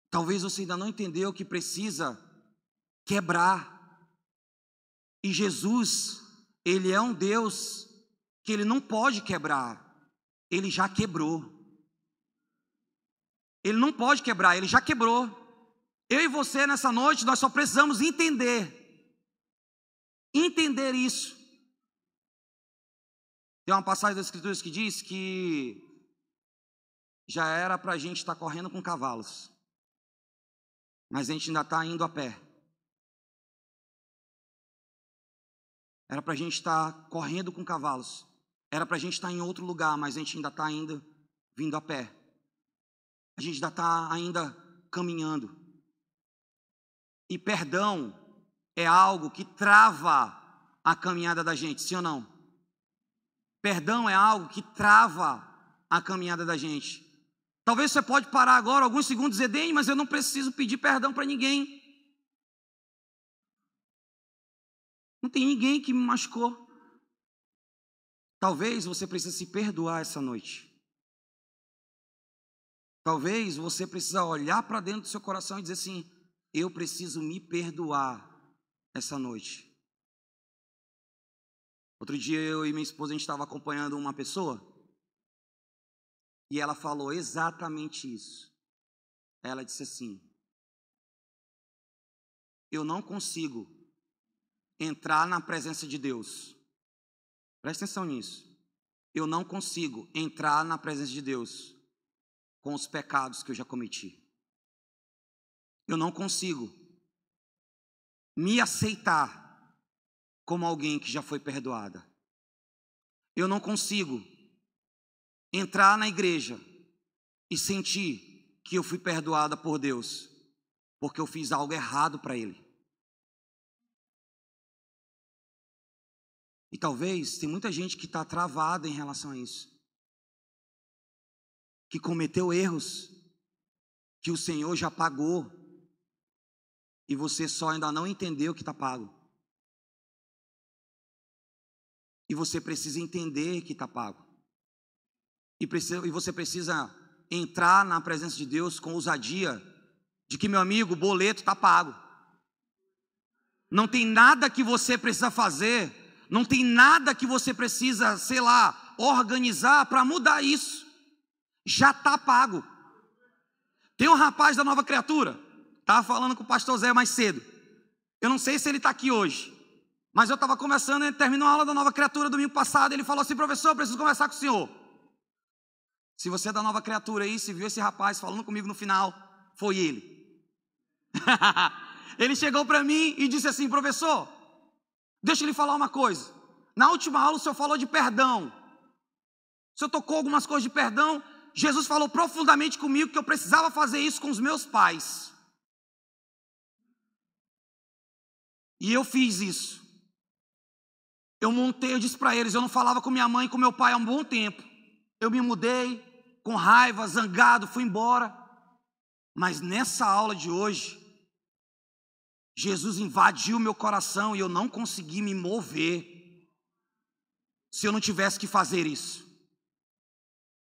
Talvez você ainda não entendeu que precisa quebrar. E Jesus, Ele é um Deus que Ele não pode quebrar. Ele já quebrou. Ele não pode quebrar, Ele já quebrou. Eu e você nessa noite, nós só precisamos entender isso. Tem uma passagem das Escrituras que diz que já era para a gente estar correndo com cavalos, mas a gente ainda está indo a pé. Era para a gente estar correndo com cavalos, era para a gente estar em outro lugar, mas a gente ainda está vindo a pé. A gente ainda está caminhando. E perdão é algo que trava a caminhada da gente, sim ou não? Perdão é algo que trava a caminhada da gente. Talvez você pode parar agora alguns segundos e dizer: Dene, mas eu não preciso pedir perdão para ninguém. Não tem ninguém que me machucou. Talvez você precise se perdoar essa noite. Talvez você precise olhar para dentro do seu coração e dizer assim: eu preciso me perdoar essa noite. Outro dia eu e minha esposa, a gente estava acompanhando uma pessoa e ela falou exatamente isso. Ela disse assim: eu não consigo entrar na presença de Deus. Presta atenção nisso. Eu não consigo entrar na presença de Deus com os pecados que eu já cometi. Eu não consigo me aceitar como alguém que já foi perdoada. Eu não consigo entrar na igreja e sentir que eu fui perdoada por Deus, porque eu fiz algo errado para Ele. E talvez tem muita gente que está travada em relação a isso, que cometeu erros que o Senhor já pagou e você só ainda não entendeu que está pago. E você precisa entender que está pago. E você precisa entrar na presença de Deus com ousadia de que, meu amigo, o boleto está pago. Não tem nada que você precisa fazer, não tem nada que você precisa, sei lá, organizar para mudar isso. Já está pago. Tem um rapaz da Nova Criatura, estava falando com o pastor Zé mais cedo. Eu não sei se ele está aqui hoje, Mas eu estava conversando, ele terminou a aula da nova criatura domingo passado, ele falou assim: professor, eu preciso conversar com o senhor. Se você é da nova criatura aí, se viu esse rapaz falando comigo no final, foi ele. Ele chegou para mim e disse assim: professor, deixa eu lhe falar uma coisa. Na última aula o senhor falou de perdão. O senhor tocou algumas coisas de perdão. Jesus falou profundamente comigo que eu precisava fazer isso com os meus pais. E eu fiz isso. Eu montei, eu disse para eles, eu não falava com minha mãe e com meu pai há um bom tempo. Eu me mudei, com raiva, zangado, fui embora. Mas nessa aula de hoje, Jesus invadiu meu coração e eu não consegui me mover se eu não tivesse que fazer isso.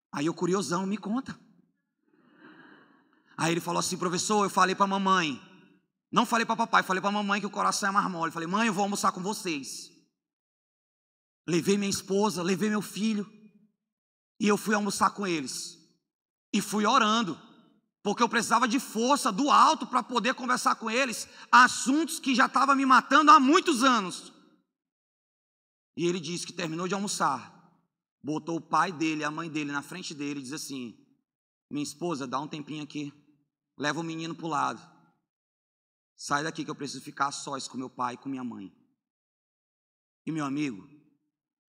Aí eu, curiosão, me conta. Aí ele falou assim: professor, eu falei para a mamãe, não falei para papai, falei para a mamãe que o coração é marmole. Eu falei: mãe, eu vou almoçar com vocês. Levei minha esposa, levei meu filho e eu fui almoçar com eles. E fui orando, porque eu precisava de força do alto para poder conversar com eles assuntos que já estavam me matando há muitos anos. E ele disse que terminou de almoçar, botou o pai dele e a mãe dele na frente dele e diz assim: minha esposa, dá um tempinho aqui, leva o menino para o lado, sai daqui que eu preciso ficar a sós com meu pai e com minha mãe. E meu amigo,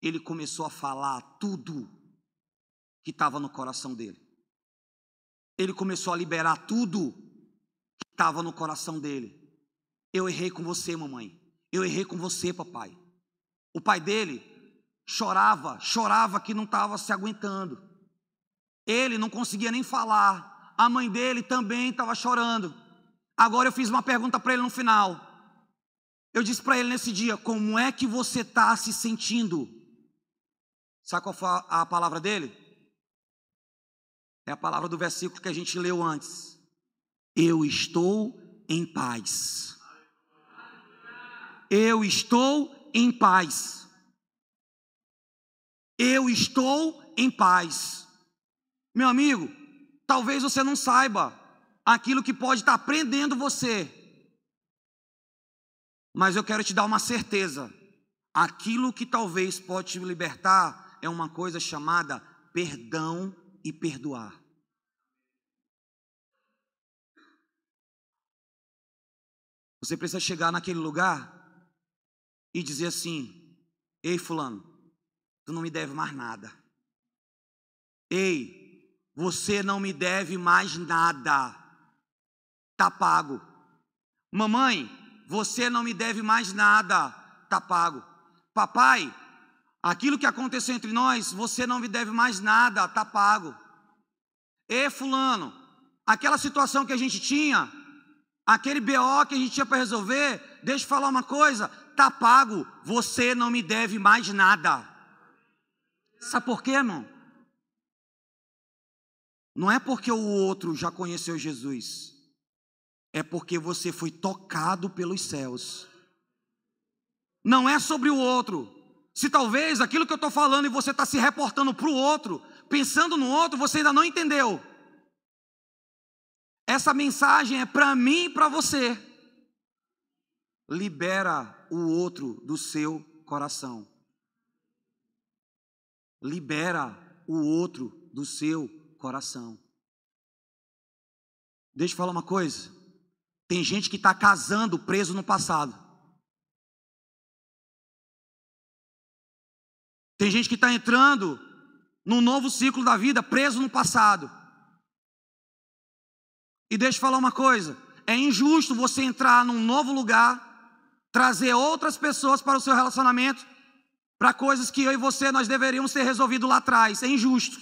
ele começou a falar tudo que estava no coração dele. Ele começou a liberar tudo que estava no coração dele. Eu errei com você, mamãe. Eu errei com você, papai. O pai dele chorava que não estava se aguentando. Ele não conseguia nem falar. A mãe dele também estava chorando. Agora eu fiz uma pergunta para ele no final. Eu disse para ele nesse dia: como é que você está se sentindo? Sabe qual foi a palavra dele? É a palavra do versículo que a gente leu antes. Eu estou em paz. Eu estou em paz. Eu estou em paz. Meu amigo, talvez você não saiba aquilo que pode estar prendendo você, mas eu quero te dar uma certeza. Aquilo que talvez pode te libertar é uma coisa chamada perdão e perdoar. Você precisa chegar naquele lugar e dizer assim: ei, fulano, tu não me deve mais nada. Ei, você não me deve mais nada. Tá pago. Mamãe, você não me deve mais nada. Tá pago. Papai, aquilo que aconteceu entre nós, você não me deve mais nada. Tá pago. Ei, fulano, aquela situação que a gente tinha, aquele BO que a gente tinha para resolver, deixa eu falar uma coisa, tá pago. Você não me deve mais nada. Sabe por quê, irmão? Não é porque o outro já conheceu Jesus, é porque você foi tocado pelos céus. Não é sobre o outro. Se talvez aquilo que eu estou falando e você está se reportando para o outro, pensando no outro, você ainda não entendeu. Essa mensagem é para mim e para você. Libera o outro do seu coração. Libera o outro do seu coração. Deixa eu falar uma coisa. Tem gente que está casando preso no passado. Tem gente que está entrando num novo ciclo da vida preso no passado. E deixa eu falar uma coisa. É injusto você entrar num novo lugar, trazer outras pessoas para o seu relacionamento, para coisas que eu e você nós deveríamos ter resolvido lá atrás. É injusto.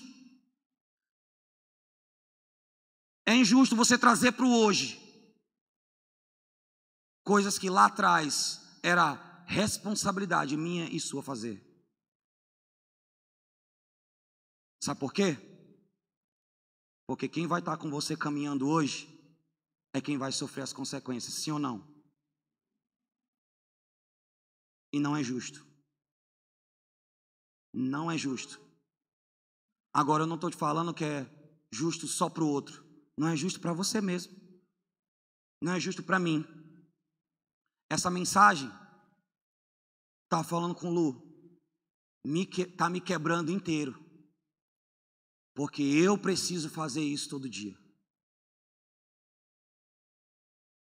É injusto você trazer para o hoje coisas que lá atrás era responsabilidade minha e sua fazer. Sabe por quê? Porque quem vai estar com você caminhando hoje é quem vai sofrer as consequências, sim ou não? E não é justo. Não é justo. Agora eu não estou te falando que é justo só para o outro. Não é justo para você mesmo. Não é justo para mim. Essa mensagem Estava falando com o Lu. Está me quebrando inteiro. Porque eu preciso fazer isso todo dia.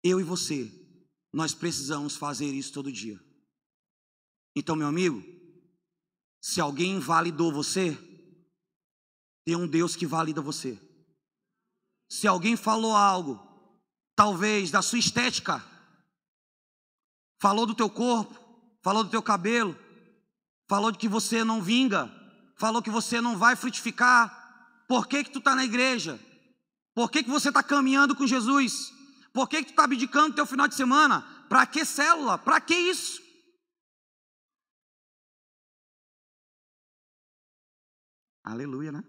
Eu e você, nós precisamos fazer isso todo dia. Então, meu amigo, se alguém invalidou você, tem um Deus que valida você. Se alguém falou algo, talvez da sua estética, falou do teu corpo, falou do teu cabelo, falou de que você não vinga, falou que você não vai frutificar, por que tu está na igreja? Por que você está caminhando com Jesus? Por que tu está abdicando do teu final de semana? Para que célula? Para que isso? Aleluia, né?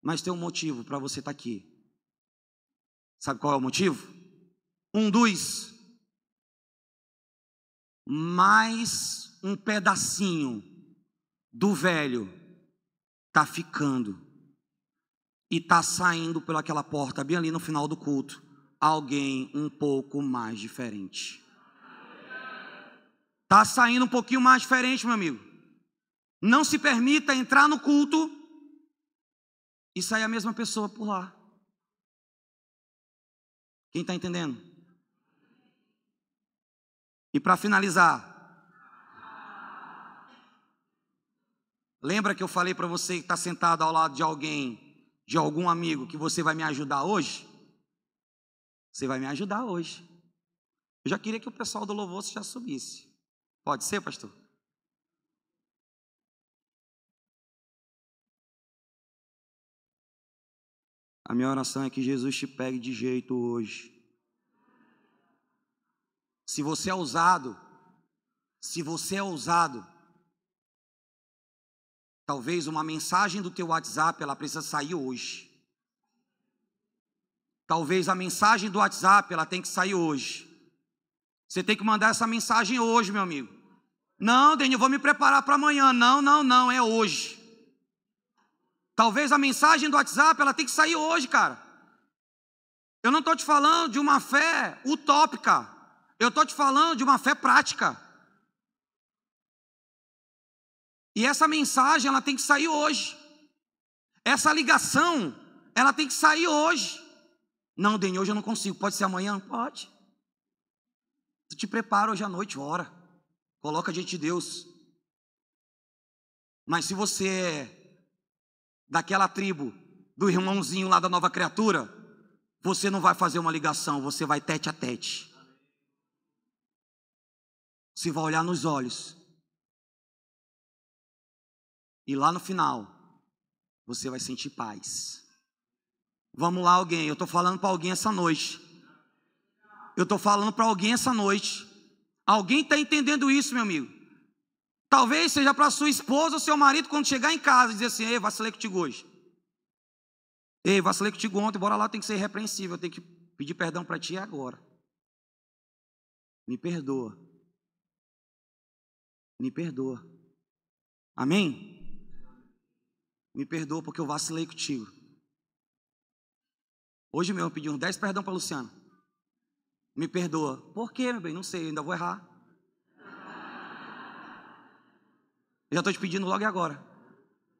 Mas tem um motivo para você estar aqui. Sabe qual é o motivo? Um dos. Mais um pedacinho do velho está ficando. E está saindo pelaquela porta, bem ali no final do culto, alguém um pouco mais diferente. Está saindo um pouquinho mais diferente, meu amigo. Não se permita entrar no culto e sair a mesma pessoa por lá. Quem está entendendo? E para finalizar, lembra que eu falei para você que está sentado ao lado de alguém, de algum amigo, que você vai me ajudar hoje? Você vai me ajudar hoje. Eu já queria que o pessoal do louvor já subisse. Pode ser, pastor? A minha oração é que Jesus te pegue de jeito hoje. Se você é ousado, talvez uma mensagem do teu WhatsApp, ela precisa sair hoje. Talvez a mensagem do WhatsApp, ela tem que sair hoje. Você tem que mandar essa mensagem hoje, meu amigo. Não, Daniel, eu vou me preparar para amanhã. Não, é hoje. Talvez a mensagem do WhatsApp, ela tem que sair hoje, cara. Eu não estou te falando de uma fé utópica. Eu estou te falando de uma fé prática. E essa mensagem, ela tem que sair hoje. Essa ligação, ela tem que sair hoje. Não, Daniel, hoje eu não consigo. Pode ser amanhã? Pode. Tu te prepara hoje à noite, ora. Coloca diante de Deus. Mas se você é daquela tribo, do irmãozinho lá da nova criatura, você não vai fazer uma ligação, você vai tete a tete. Você vai olhar nos olhos. E lá no final, você vai sentir paz. Vamos lá, alguém. Eu estou falando para alguém essa noite. Alguém está entendendo isso, meu amigo? Talvez seja para sua esposa ou seu marido, quando chegar em casa, dizer assim: ei, vacilei contigo hoje. Ei, vacilei contigo ontem, bora lá, tem que ser irrepreensível. Eu tenho que pedir perdão para ti agora. Me perdoa. Me perdoa. Amém? Me perdoa porque eu vacilei contigo. Hoje mesmo eu pedi uns 10 perdão para Luciana. Me perdoa. Por quê, meu bem? Não sei, ainda vou errar. Eu já estou te pedindo logo agora.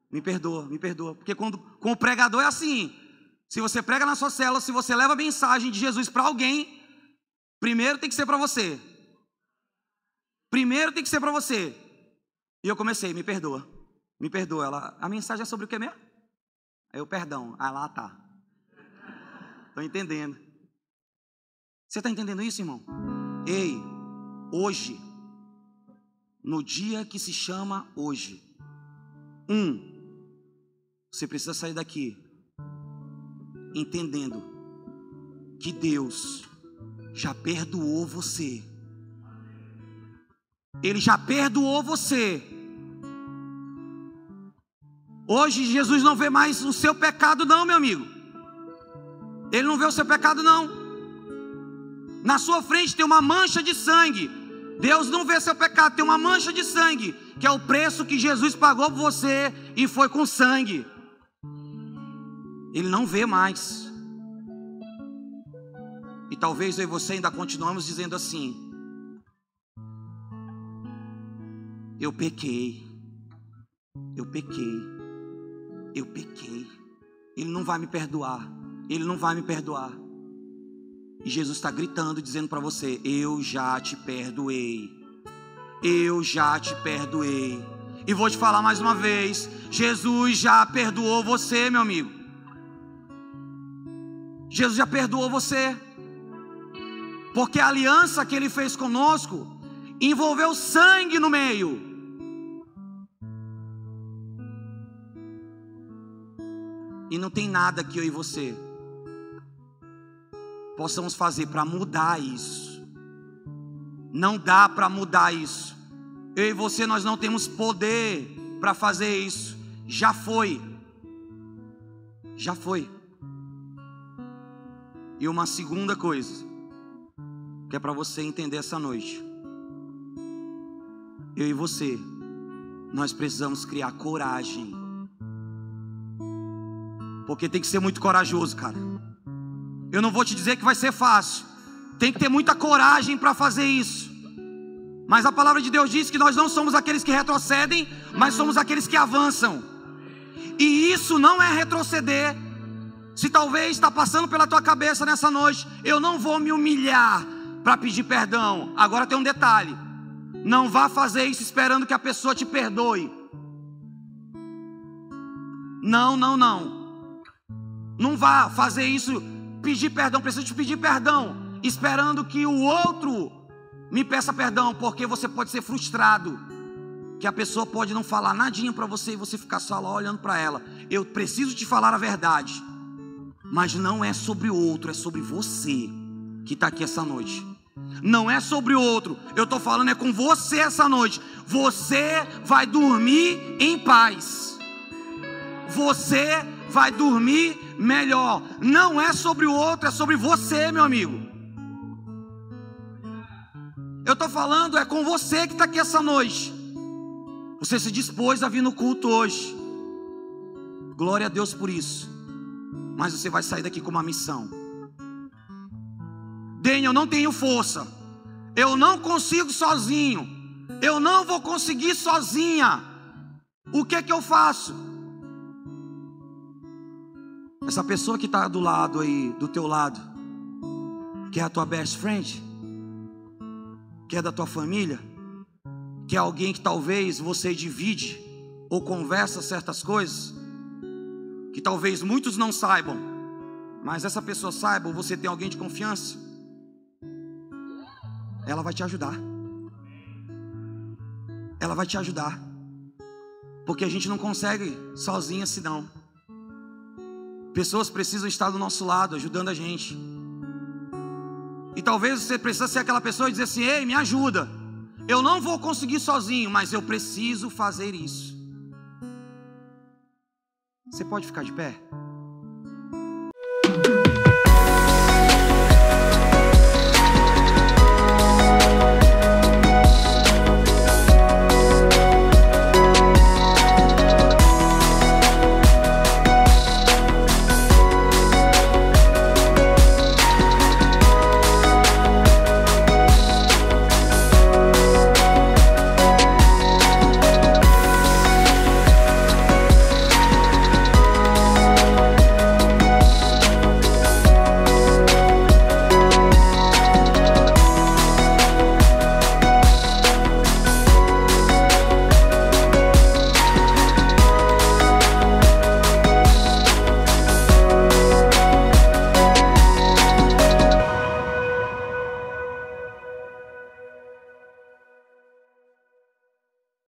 Me perdoa. Porque com o pregador é assim. Se você prega na sua célula, se você leva a mensagem de Jesus para alguém, primeiro tem que ser para você. E eu comecei, me perdoa. Ela, a mensagem é sobre o que mesmo? Aí eu, perdão. Ah, lá tá. Estou entendendo. Você está entendendo isso, irmão? Ei, hoje, no dia que se chama hoje, você precisa sair daqui entendendo que Deus já perdoou você. Ele já perdoou você. Hoje Jesus não vê mais o seu pecado não, meu amigo. Ele não vê o seu pecado não. Na sua frente tem uma mancha de sangue. Deus não vê seu pecado, tem uma mancha de sangue, que é o preço que Jesus pagou por você, e foi com sangue. Ele não vê mais. E talvez eu e você ainda continuamos dizendo assim: eu pequei. Ele não vai me perdoar. E Jesus está gritando, dizendo para você: eu já te perdoei. E vou te falar mais uma vez: Jesus já perdoou você, meu amigo. Jesus já perdoou você. Porque a aliança que Ele fez conosco envolveu sangue no meio. E não tem nada que eu e você possamos fazer para mudar isso. Não dá para mudar isso. Eu e você, nós não temos poder para fazer isso. Já foi. E uma segunda coisa que é para você entender essa noite: eu e você, nós precisamos criar coragem. Porque tem que ser muito corajoso, cara. Eu não vou te dizer que vai ser fácil. Tem que ter muita coragem para fazer isso. Mas a palavra de Deus diz que nós não somos aqueles que retrocedem, mas somos aqueles que avançam. E isso não é retroceder. Se talvez está passando pela tua cabeça nessa noite: eu não vou me humilhar para pedir perdão. Agora tem um detalhe: não vá fazer isso esperando que a pessoa te perdoe. Não vá fazer isso, pedir perdão, preciso te pedir perdão, esperando que o outro me peça perdão, porque você pode ser frustrado, que a pessoa pode não falar nadinha para você e você ficar só lá olhando para ela. Eu preciso te falar a verdade, mas não é sobre o outro, é sobre você que está aqui essa noite. Não é sobre o outro, eu estou falando é com você essa noite. Você vai dormir em paz. Você vai dormir melhor. Não é sobre o outro, é sobre você, meu amigo. Eu estou falando é com você que está aqui essa noite. Você se dispôs a vir no culto hoje. Glória a Deus por isso. Mas você vai sair daqui com uma missão. Daniel, eu não tenho força. Eu não consigo sozinho. Eu não vou conseguir sozinha. O que eu faço? Essa pessoa que está do lado aí, do teu lado, que é a tua best friend, que é da tua família, que é alguém que talvez você divide ou conversa certas coisas, que talvez muitos não saibam, mas essa pessoa saiba, ou você tem alguém de confiança, ela vai te ajudar. Ela vai te ajudar. Porque a gente não consegue sozinha senão. Pessoas precisam estar do nosso lado, ajudando a gente. E talvez você precisa ser aquela pessoa e dizer assim: ei, me ajuda. Eu não vou conseguir sozinho, mas eu preciso fazer isso. Você pode ficar de pé?